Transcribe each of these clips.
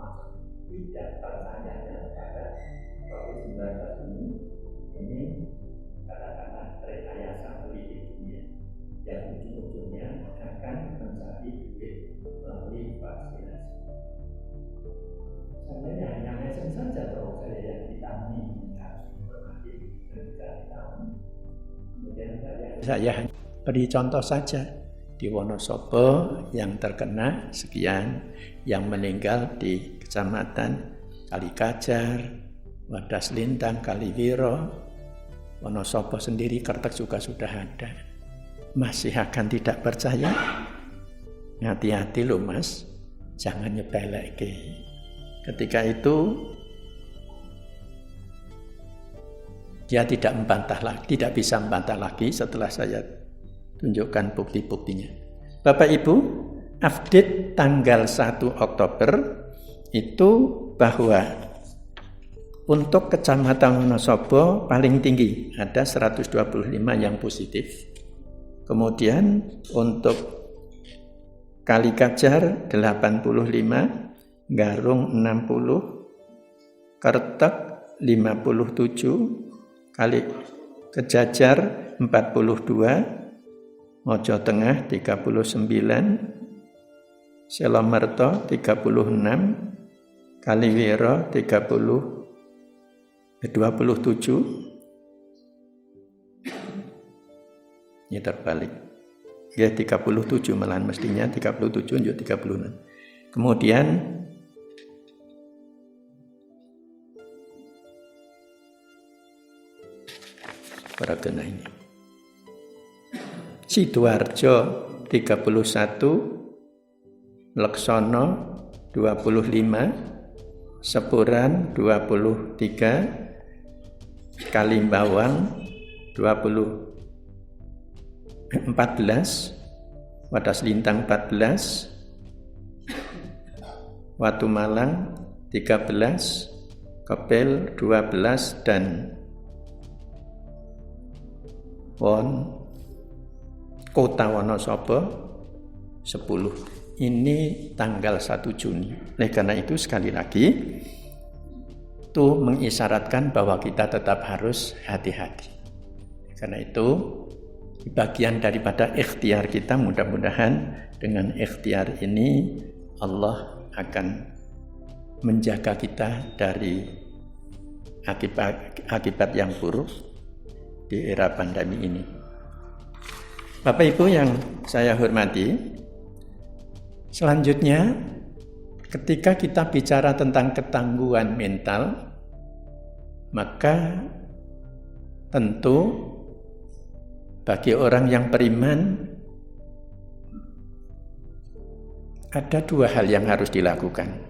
termasuk tidak pertanyaannya pada COVID-19 ini katakanlah rekayasa politik dunia yang ujung-ujungnya akan mencari duit melalui vaksinasi. Sebenarnya hanya mesin saja kalau saya yang ditangani harus informatif dan dikasih tahu. Kemudian saya hanya beri contoh saja di Wonosobo yang terkena sekian, yang meninggal di Kecamatan Kalikajar, Wadas Lintang, Kaliwiro, Wonosobo sendiri, Kertek juga sudah ada. Masih akan tidak percaya? Hati-hati loh mas, jangan nyepelek. Ketika itu dia tidak bisa membantah lagi setelah saya tunjukkan bukti-buktinya. Bapak Ibu, update tanggal 1 Oktober itu bahwa untuk Kecamatan Wonosobo paling tinggi ada 125 yang positif. Kemudian untuk Kalikajar 85, Garung 60, Kertek 57, Kejajar 42, Mojo Tengah 39, Selomerto 36, Kaliwiro 27. Ini terbalik. Ya 37 malahan mestinya 37 juga 36. Kemudian Paragena ini. Sidoarjo 31, Leksono 25, Sepuran 23, Kalimbawang 14, Wadas Lintang 14, Watu Malang 13, Kepel 12, dan Kota Wonosobo 10. Ini tanggal 1 Juni. Oleh karena itu sekali lagi itu mengisyaratkan bahwa kita tetap harus hati-hati. Karena itu bagian daripada ikhtiar kita, mudah-mudahan dengan ikhtiar ini Allah akan menjaga kita dari akibat yang buruk di era pandemi ini. Bapak Ibu yang saya hormati, selanjutnya ketika kita bicara tentang ketangguhan mental, maka tentu bagi orang yang beriman ada dua hal yang harus dilakukan.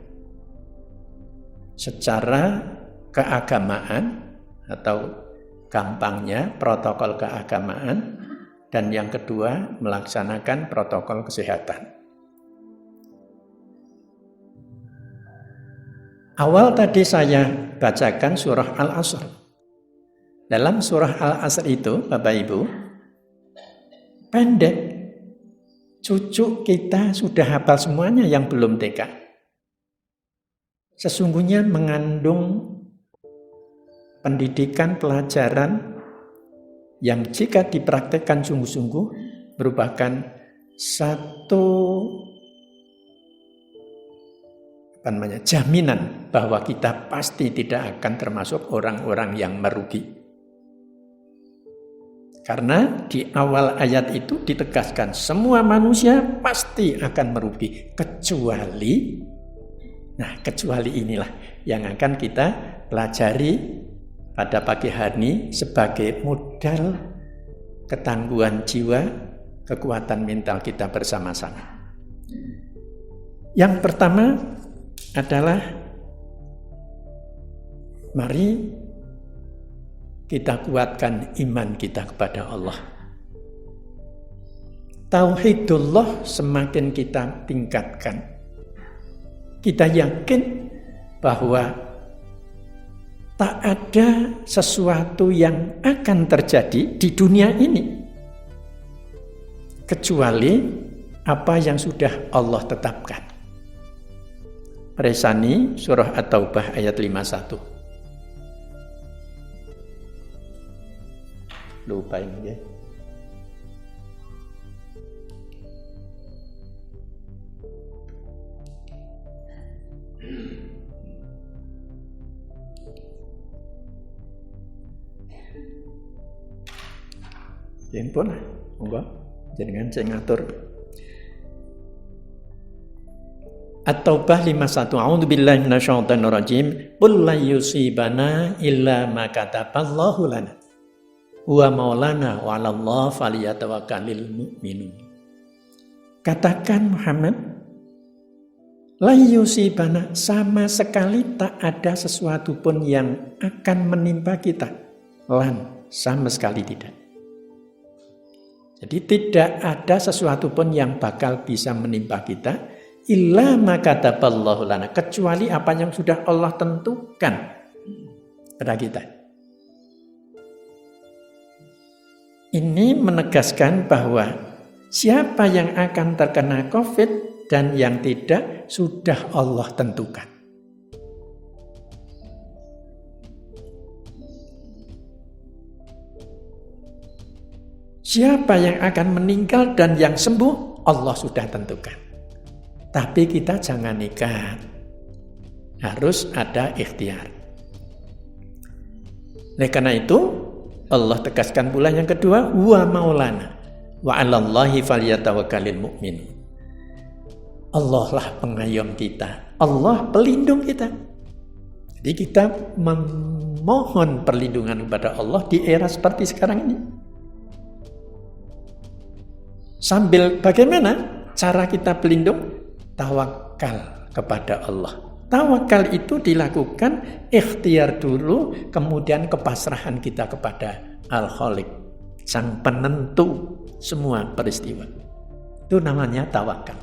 Secara keagamaan atau gampangnya protokol keagamaan, dan yang kedua melaksanakan protokol kesehatan. Awal tadi saya bacakan surah Al-Asr. Dalam surah Al-Asr itu, Bapak Ibu, pendek, cucu kita sudah hafal semuanya yang belum TK. Sesungguhnya mengandung pendidikan pelajaran yang jika dipraktekkan sungguh-sungguh merupakan satu jaminan bahwa kita pasti tidak akan termasuk orang-orang yang merugi. Karena di awal ayat itu ditegaskan semua manusia pasti akan merugi kecuali inilah yang akan kita pelajari pada pagi hari sebagai modal ketangguhan jiwa, kekuatan mental kita bersama-sama. Yang pertama adalah mari kita kuatkan iman kita kepada Allah. Tauhidullah semakin kita tingkatkan. Kita yakin bahwa tak ada sesuatu yang akan terjadi di dunia ini kecuali apa yang sudah Allah tetapkan. Resani surah At-Taubah ayat 51. Lupa ini ya. Ya pun, monggo jenengan sing ngatur. At-Taubah 51. A'udzubillahi minasyaitonir rajim. Qul la yusibana illa ma kataballahu lana. Huwa maulana wa 'alallahi falyatawakkalul mu'minun. Katakan Muhammad, la yusibana, sama sekali tak ada sesuatu pun yang akan menimpa kita. Lan, sama sekali tidak. Jadi tidak ada sesuatu pun yang bakal bisa menimpa kita illa ma kataballahu lana, kecuali apa yang sudah Allah tentukan pada kita. Ini menegaskan bahwa siapa yang akan terkena COVID dan yang tidak sudah Allah tentukan. Siapa yang akan meninggal dan yang sembuh Allah sudah tentukan. Tapi kita jangan nekat. Harus ada ikhtiar. Oleh karena itu Allah tegaskan pula yang kedua, wa maulana wa 'alallahi falyatawakkalul mu'min. Allah lah pengayom kita, Allah pelindung kita. Jadi kita memohon perlindungan kepada Allah di era seperti sekarang ini. Sambil bagaimana cara kita berlindung? Tawakal kepada Allah. Tawakal itu dilakukan ikhtiar dulu, kemudian kepasrahan kita kepada Al-Khaliq, Sang Penentu semua peristiwa. Itu namanya tawakal.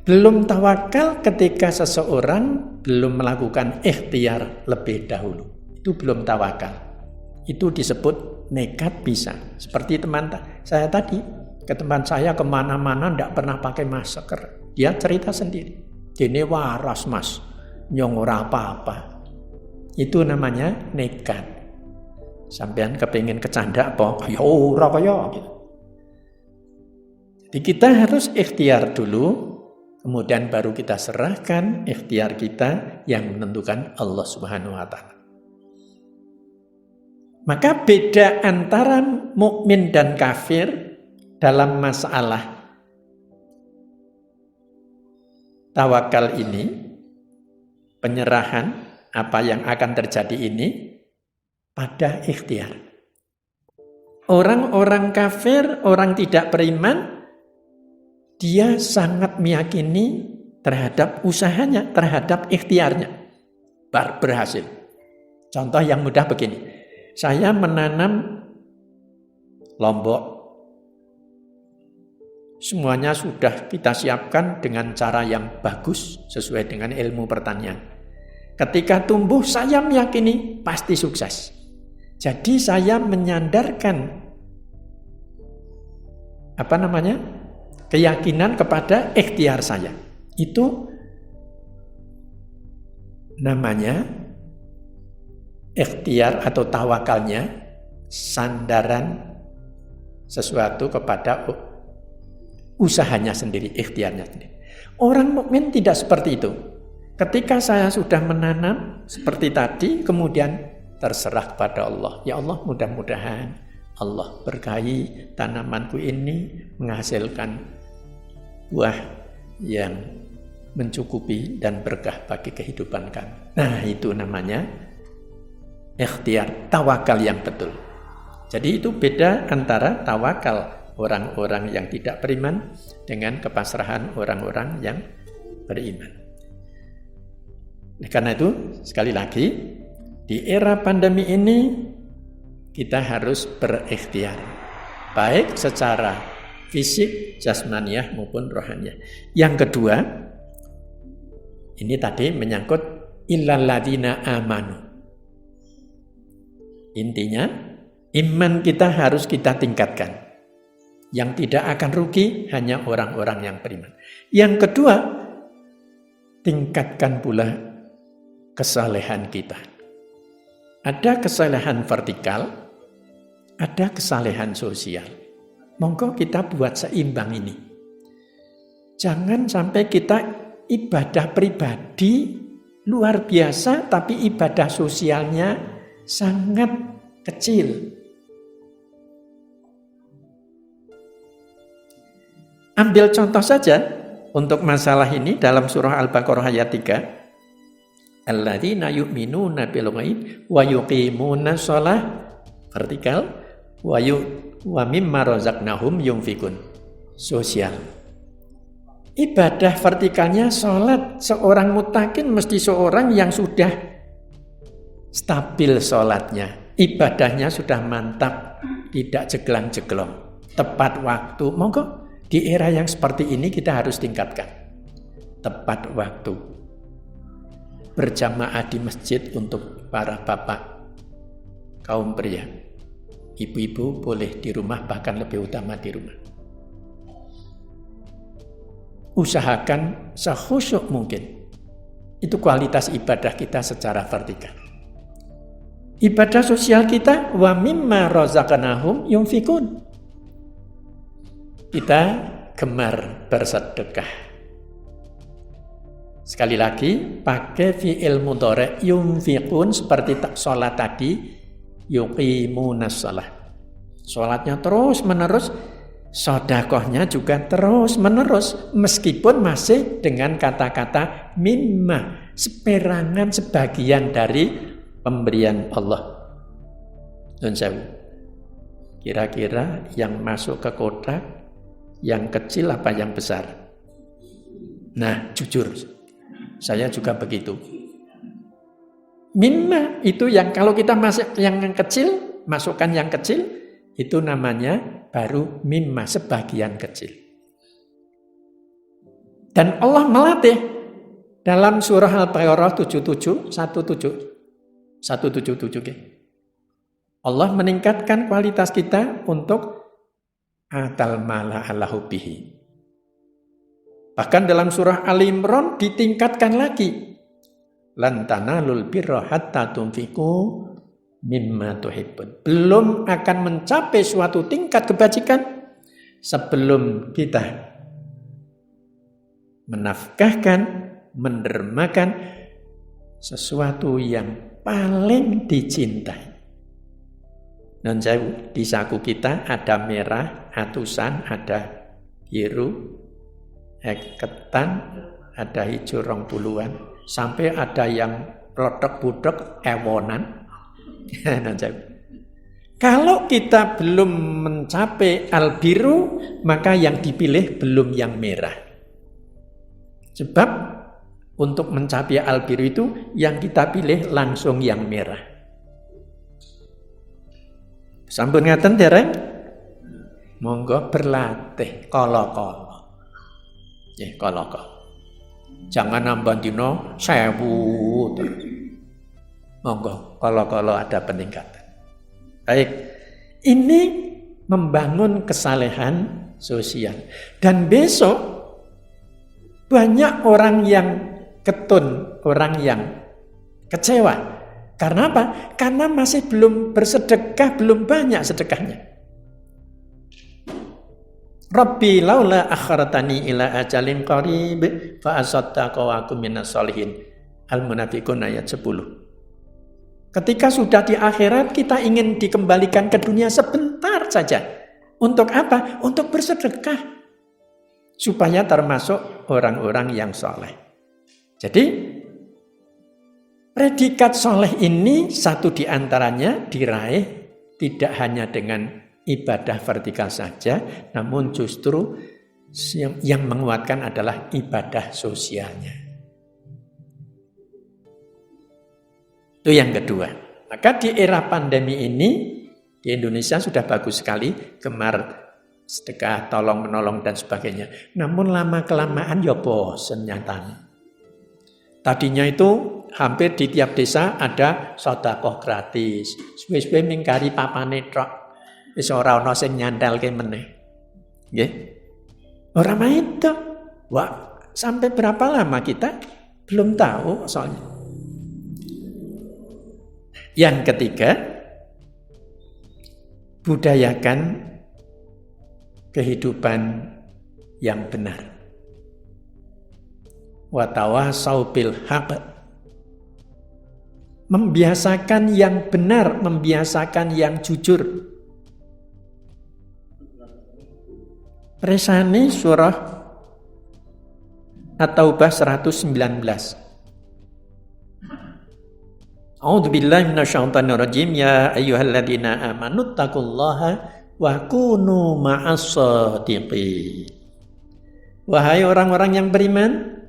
Belum tawakal ketika seseorang belum melakukan ikhtiar lebih dahulu. Itu belum tawakal. Itu disebut nekat bisa. Seperti teman saya tadi, ke teman saya kemana-mana tidak pernah pakai masker. Dia cerita sendiri. Dene waras mas, nyong ora apa-apa. Itu namanya nekat. Sampean kepengin kecanda apa? Ya ora kaya gitu. Jadi kita harus ikhtiar dulu, kemudian baru kita serahkan ikhtiar kita yang menentukan Allah Subhanahu wa taala. Maka beda antara mukmin dan kafir dalam masalah tawakal ini, penyerahan apa yang akan terjadi ini pada ikhtiar. Orang-orang kafir, orang tidak beriman, dia sangat meyakini terhadap usahanya, terhadap ikhtiarnya. Berhasil. Contoh yang mudah begini. Saya menanam lombok. Semuanya sudah kita siapkan dengan cara yang bagus sesuai dengan ilmu pertanian. Ketika tumbuh saya meyakini pasti sukses. Jadi saya menyandarkan keyakinan kepada ikhtiar saya. Itu namanya ikhtiar atau tawakalnya sandaran sesuatu kepada usahanya sendiri, ikhtiarnya sendiri. Orang mukmin tidak seperti itu. Ketika saya sudah menanam seperti tadi, kemudian terserah kepada Allah. Ya Allah, mudah-mudahan Allah berkahi tanamanku ini menghasilkan buah yang mencukupi dan berkah bagi kehidupan kami. Nah, itu namanya ikhtiar, tawakal yang betul. Jadi itu beda antara tawakal orang-orang yang tidak beriman dengan kepasrahan orang-orang yang beriman. Karena itu, sekali lagi, di era pandemi ini kita harus berikhtiar, baik secara fisik, jasmaniah maupun rohaniah. Yang kedua, ini tadi menyangkut illal ladzina amanu. Intinya, iman kita harus kita tingkatkan. Yang tidak akan rugi hanya orang-orang yang beriman. Yang kedua, tingkatkan pula kesalehan kita. Ada kesalehan vertikal, ada kesalehan sosial. Monggo kita buat seimbang ini. Jangan sampai kita ibadah pribadi luar biasa, tapi ibadah sosialnya sangat kecil. Ambil contoh saja untuk masalah ini dalam surah Al-Baqarah ayat 3. Alladzina yu'minuna bil ghaib wa yuqimuna shalah vertikal wa mimma razaqnahum yunfikun sosial. Ibadah vertikalnya sholat. Seorang mutakin mesti seorang yang sudah stabil sholatnya. Ibadahnya sudah mantap, tidak jeglang-jeglong, tepat waktu. Monggo di era yang seperti ini kita harus tingkatkan. Tepat waktu. Berjamaah di masjid untuk para bapak, kaum pria. Ibu-ibu boleh di rumah, bahkan lebih utama di rumah. Usahakan sekhusyuk mungkin. Itu kualitas ibadah kita secara vertikal. Ibadah sosial kita wa mimma razaqnahum yunfikun. Kita gemar bersedekah. Sekali lagi pakai fi'il mudhari' yunfikun seperti sholat tadi, yuqimunas shalah. Sholatnya terus menerus, sedekahnya juga terus menerus, meskipun masih dengan kata-kata mimma, seperangan sebagian dari pemberian Allah. Nun sewu. Kira-kira yang masuk ke kotak yang kecil apa yang besar? Nah, jujur, saya juga begitu. Mimma itu yang kalau kita masuk yang kecil, masukkan yang kecil, itu namanya baru mimma, sebagian kecil. Dan Allah melatih dalam surah Al-Baqarah 77. Allah meningkatkan kualitas kita untuk atal mala ala hubbihi. Bahkan dalam surah Ali Imran ditingkatkan lagi. Lan tanalul birra hatta tunfiqu mimma tuhibbun. Belum akan mencapai suatu tingkat kebajikan sebelum kita menafkahkan, mendermakan sesuatu yang paling dicintai. Dan di saku kita ada merah, atusan, ada biru, ketan, ada hijau 20-an, sampai ada yang rodok-budok ewonan. Kalau kita belum mencapai al-biru, maka yang dipilih belum yang merah. Sebab untuk mencapai al-biru itu yang kita pilih langsung yang merah. Sampun ngaten dereng? Monggo berlatih kala-kala. Nggih, kala-kala. Jangan nambah dina 1000 terus. Monggo kala-kala ada peningkatan. Baik. Ini membangun kesalehan sosial. Dan besok banyak orang yang ketun, orang yang kecewa. Karena apa? Karena masih belum bersedekah, belum banyak sedekahnya. Rabbi laula akhartani ila ajalin qarib fa asaddaqa wa akum minas sholihin. Al-Munafiqun ayat 10. Ketika sudah di akhirat, kita ingin dikembalikan ke dunia sebentar saja. Untuk apa? Untuk bersedekah. Supaya termasuk orang-orang yang soleh. Jadi, predikat soleh ini satu di antaranya diraih tidak hanya dengan ibadah vertikal saja, namun justru yang menguatkan adalah ibadah sosialnya. Itu yang kedua. Maka di era pandemi ini di Indonesia sudah bagus sekali, gemar sedekah, tolong menolong dan sebagainya. Namun lama-kelamaan ya bosen nyatanya. Tadinya itu hampir di tiap desa ada sedekah gratis. Suwe-suwe mingkari papane tok. Wis ora ana sing nyandalke meneh. Nggih. Ora main to. Wah, sampai berapa lama kita Belum tahu soalnya. Yang ketiga, budayakan kehidupan yang benar. Wa tawasau bil haqq. Membiasakan yang benar, membiasakan yang jujur. Resani surah At-Taubah 119. A'udzubillahi minasyaitonirrajim. Ya ayyuhalladzina amanu taqullaha wa kunu ma'as-shadiqin. Wahai orang-orang yang beriman,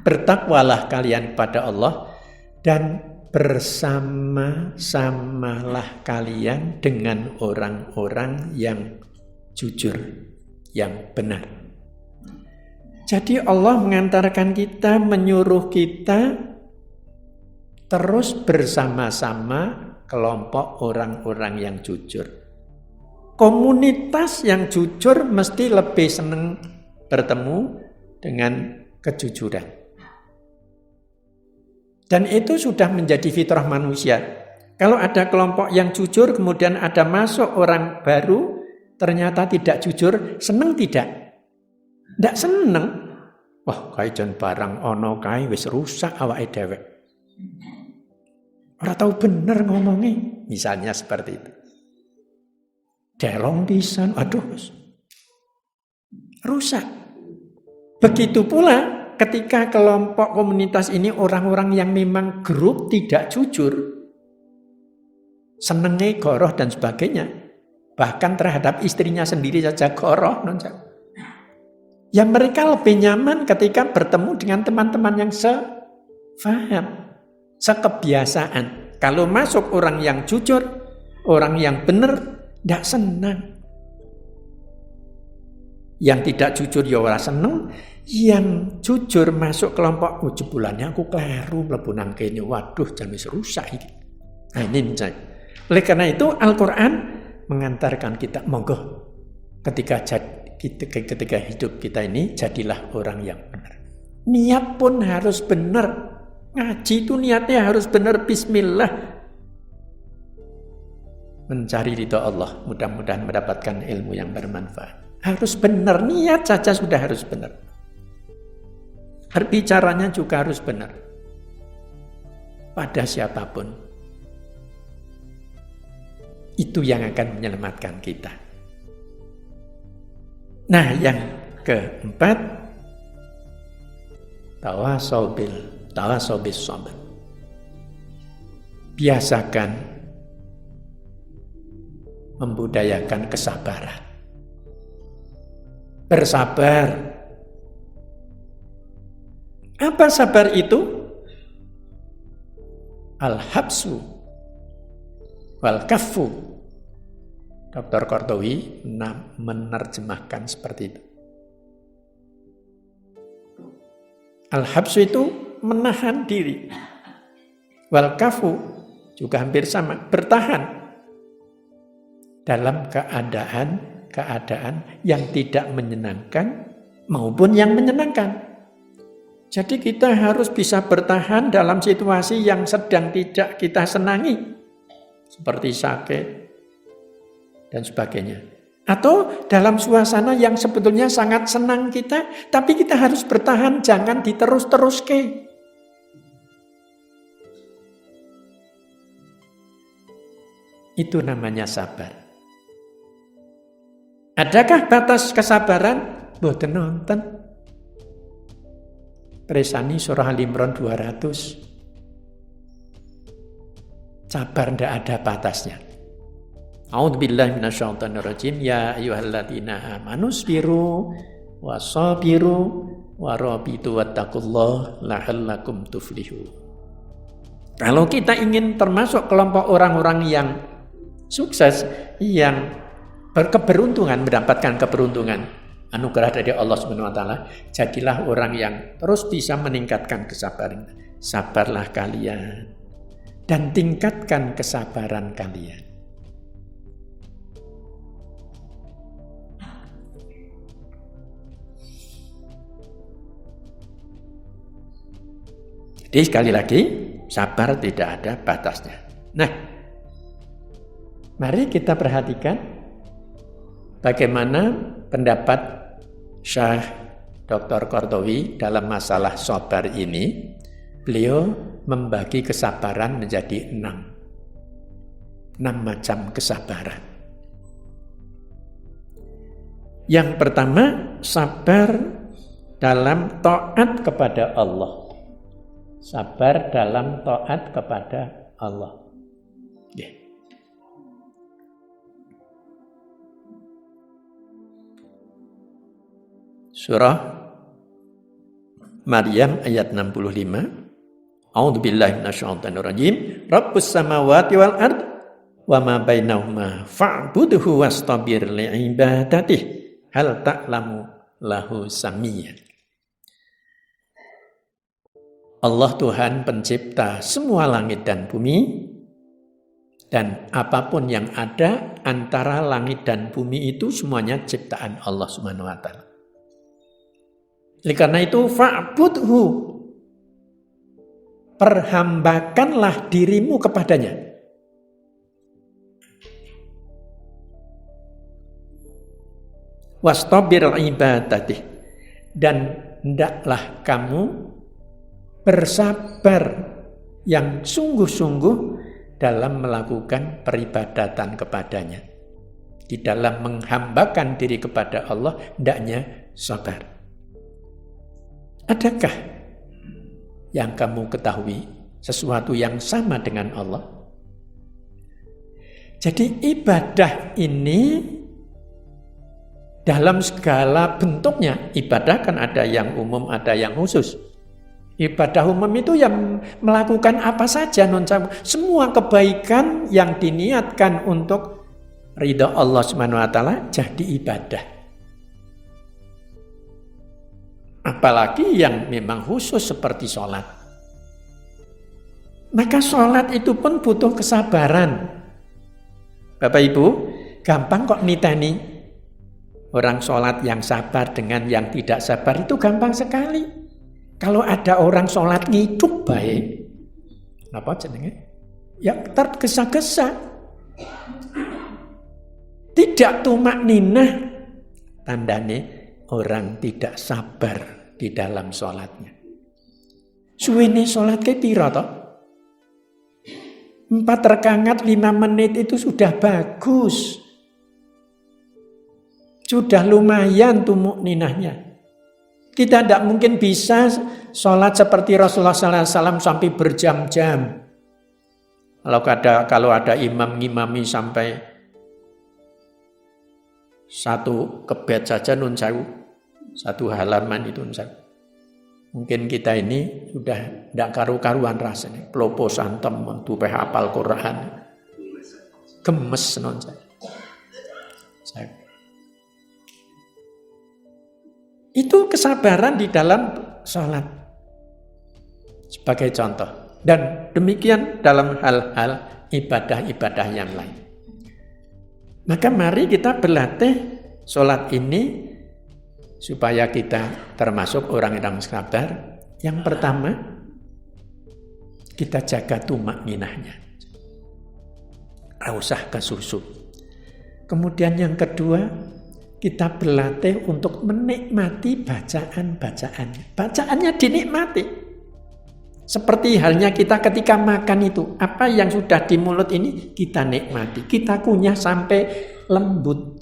bertakwalah kalian kepada Allah dan bersama-samalah kalian dengan orang-orang yang jujur, yang benar. Jadi Allah mengantarkan kita, menyuruh kita terus bersama-sama kelompok orang-orang yang jujur. Komunitas yang jujur mesti lebih senang bertemu dengan kejujuran. Dan itu sudah menjadi fitrah manusia. Kalau ada kelompok yang jujur, kemudian ada masuk orang baru, ternyata tidak jujur, senang tidak? Tidak senang. Wah, kae jan barang ono kae wis rusak awake dhewe. Ora tahu bener ngomongnya, misalnya seperti itu. Delong pisan, aduh, rusak. Begitu pula ketika kelompok komunitas ini orang-orang yang memang grup tidak jujur, senengnya goroh dan sebagainya, bahkan terhadap istrinya sendiri saja goroh, ya mereka lebih nyaman ketika bertemu dengan teman-teman yang sefaham, sekebiasaan. Kalau masuk orang yang jujur, orang yang benar, tidak senang. Yang tidak jujur ya ora seneng, yang jujur masuk kelompok jebulannya aku keliru mlebu nang kene, waduh jan wis rusak iki. Nah ini misalnya. Oleh karena itu Al-Qur'an mengantarkan kita monggo ketika hidup kita ini jadilah orang yang benar. Niat pun harus benar. Ngaji itu niatnya harus benar, bismillah. Mencari ridha Allah, mudah-mudahan mendapatkan ilmu yang bermanfaat. Harus benar, niat saja sudah harus benar. Berbicaranya juga harus benar. Pada siapapun. Itu yang akan menyelamatkan kita. Nah, yang keempat, tawasau bis sabr. Biasakan membudayakan kesabaran. Bersabar. Apa sabar itu? Al-habsu wal-kaffu. Dr. Qardawi menerjemahkan seperti itu. Al-habsu itu menahan diri. Wal-kaffu juga hampir sama, bertahan dalam keadaan yang tidak menyenangkan maupun yang menyenangkan. Jadi kita harus bisa bertahan dalam situasi yang sedang tidak kita senangi, seperti sakit dan sebagainya. Atau dalam suasana yang sebetulnya sangat senang kita, tapi kita harus bertahan, jangan diterus-teruske. Itu namanya sabar. Adakah batas kesabaran? Mboten nonton. Presani surah Al-Imran 200. Sabar ndak ada batasnya. A'udzubillahi minasyaitonirrajim. Ya ayyuhalladzina amanu sabiru wasabiru warabitu wattaqullaha la'allakum tuflihun. Kalau kita ingin termasuk kelompok orang-orang yang sukses, yang berkeberuntungan, mendapatkan keberuntungan, anugerah dari Allah Subhanahu wa taala, jadilah orang yang terus bisa meningkatkan kesabaran. Sabarlah kalian dan tingkatkan kesabaran kalian. Jadi sekali lagi, sabar tidak ada batasnya. Nah, mari kita perhatikan bagaimana pendapat Syekh Dr. Qaradawi dalam masalah sabar ini. Beliau membagi kesabaran menjadi 6 macam kesabaran. Yang pertama, sabar dalam taat kepada Allah. Sabar dalam taat kepada Allah. Yeah. Surah Maryam ayat 65. A'udzubillahi minasyaitonirrajim. Rabbus samawati wal ard wa ma bainahuma fa'budhu wastabir li'ibadatihi hal ta'lamu lahu samiyya. Allah Tuhan pencipta semua langit dan bumi, dan apapun yang ada antara langit dan bumi itu semuanya ciptaan Allah Subhanahu wa taala. Oleh karena itu fa'budhu, perhambakanlah dirimu kepadanya. Wastabir ibadatih, dan hendaklah kamu bersabar yang sungguh-sungguh dalam melakukan peribadatan kepadanya. Di dalam menghambakan diri kepada Allah, hendaknya sabar. Adakah yang kamu ketahui sesuatu yang sama dengan Allah? Jadi ibadah ini dalam segala bentuknya, ibadah kan ada yang umum, ada yang khusus. Ibadah umum itu yang melakukan apa saja, semua kebaikan yang diniatkan untuk ridha Allah Subhanahu wa taala jadi ibadah. Apalagi yang memang khusus seperti sholat. Maka sholat itu pun butuh kesabaran. Bapak Ibu, gampang kok niteni. Orang sholat yang sabar dengan yang tidak sabar itu gampang sekali. Kalau ada orang sholat ngiduk baik, apa jenenge? Ya tergesa-gesa. Tidak tumak ninah, tandane orang tidak sabar di dalam sholatnya. Suwene sholat ke pira toh? 4 rakaat 5 menit itu sudah bagus. Sudah lumayan tumuk ninahnya. Kita tidak mungkin bisa sholat seperti Rasulullah SAW sampai berjam-jam. Kalau ada imam ngimami sampai 1 kebet saja nun sewu. 1 halaman itu nun sewu. Mungkin kita ini sudah tidak karu-karuan rasanya. Pelopo santem, tupe hafal Quran. Gemes nun sewu. Itu kesabaran di dalam sholat. Sebagai contoh. Dan demikian dalam hal-hal ibadah-ibadah yang lain. Maka mari kita berlatih sholat ini supaya kita termasuk orang yang sabar. Yang pertama, kita jaga tumak ninahnya. Tidak usah kesusu. Kemudian yang kedua, kita berlatih untuk menikmati bacaan-bacaannya. Bacaannya dinikmati. Seperti halnya kita ketika makan itu. Apa yang sudah di mulut ini kita nikmati. Kita kunyah sampai lembut.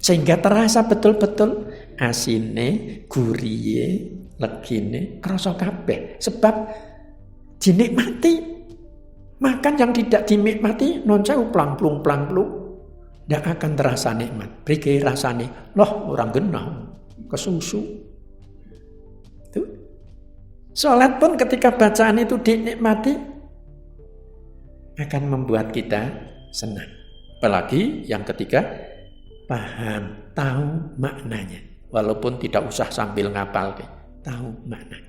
Sehingga terasa betul-betul asine, guriye, legine, krasa kabeh. Sebab dinikmati. Makan yang tidak dinikmati, non-sewu plang-plung. Tidak akan terasa nikmat. Beri rasanya, loh orang genah, kesusu. Itu. Sholat pun ketika bacaan itu dinikmati, akan membuat kita senang. Apalagi yang ketiga, paham, tahu maknanya. Walaupun tidak usah sambil ngapal, tahu makna.